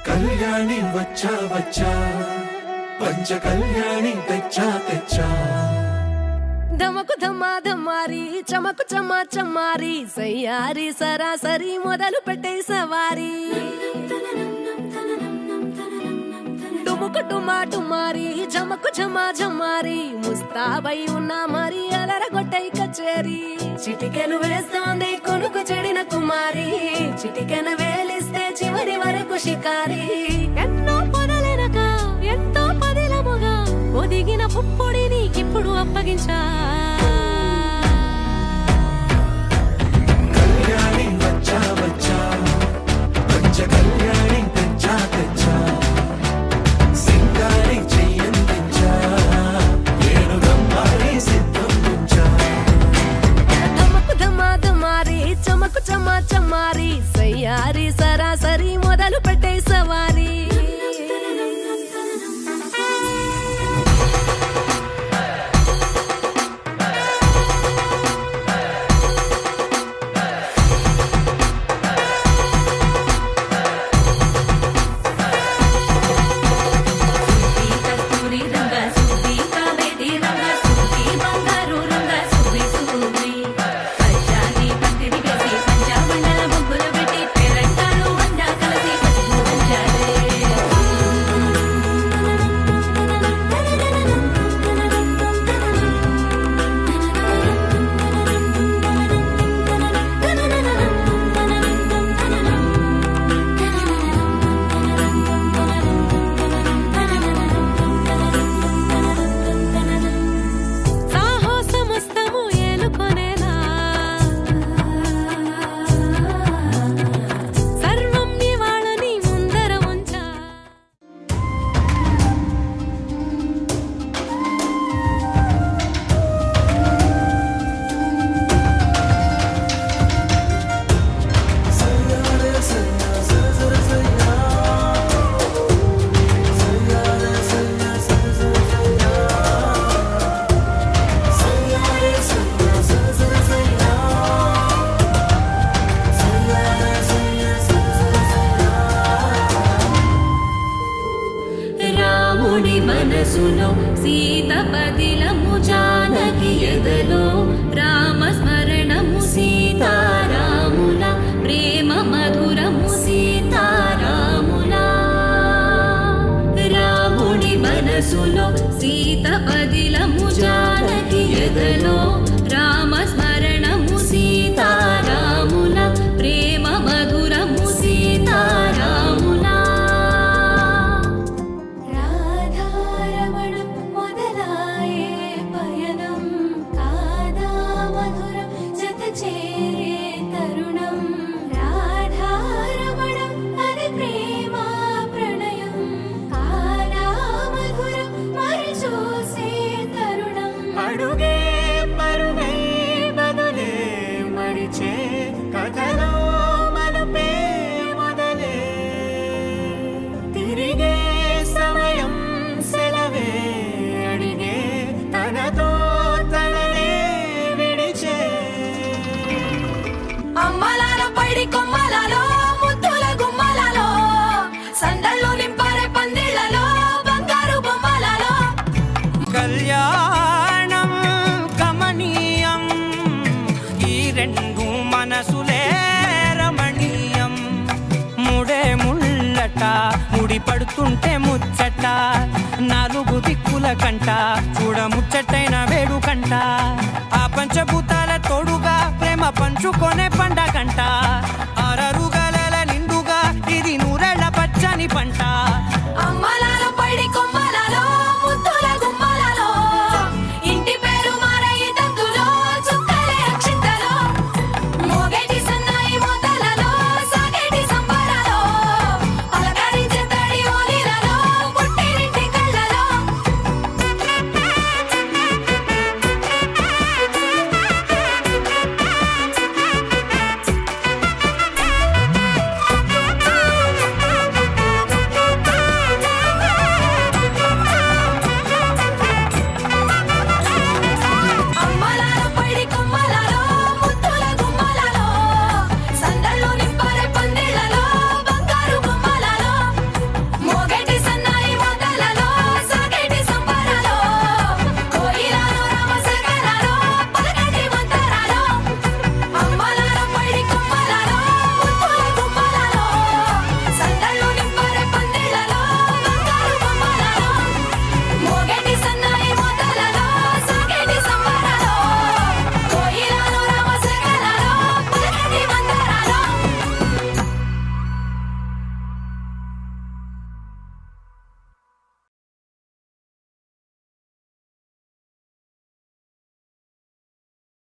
కళ్యాణి వచ్చా వచ్చా పంచ కళ్యాణి తెచ్చా తెచ్చా ధమకు ధమా ధమారి చమకు చమా చమారి సయ్యారి సరాసరి మొదలు పెట్టే సవారి డుముకు టుమా టుమారి చమకు ఝమా ఝమారి ముస్తాబై ఉన్నా మరి అదరగొట్టై కచేరి చిటికెను వేస్తోంది కొనుకు చెడిన కుమారి చిటికెను వేలిస్తే చివరి వరకు షికారి ఎన్నో పొదలెనక ఎంతో పదిలముగా ఒదిగిన పుప్పొడి నీకిప్పుడు అప్పగించా కళ్యాణి వచ్చా వచ్చా పంచ కళ్యాణి తెచ్చా తెచ్చా సింగారి చెయ్యందించా ఏడు గమ్మారి సిద్ధందించా ధమకు ధమా ధమారి చమకు చమా చమారి సయ్యారి సరాసరి మొదలు పెట్టే సవారి మనసులో సీత పదిలము జానకి ఎదలో రామస్మరణము సీతారాముల ప్రేమ మధురము సీతారాముల రాముడి మనసులో సీత పదిలము జానకి ఎదలో రామస్మరణము సీతారాముల ప్రేమ మధురము సీతారాముల రాధారమణ మొదలాయే పయనం కాదా సందళ్ళు నింపారే పందిళ్ళలో బంగారు బొమ్మలలో కళ్యాణం కమనీయం ఈ రెండు మనసులే రమణీయం ముడే ముళ్ళట ముడి పడుతుంటే ముచ్చట నాలుగు దిక్కుల కంట చూడ ముచ్చటైన వేడుకంట ఆ పంచభూతాల తోడుగా ప్రేమ పంచుకొనే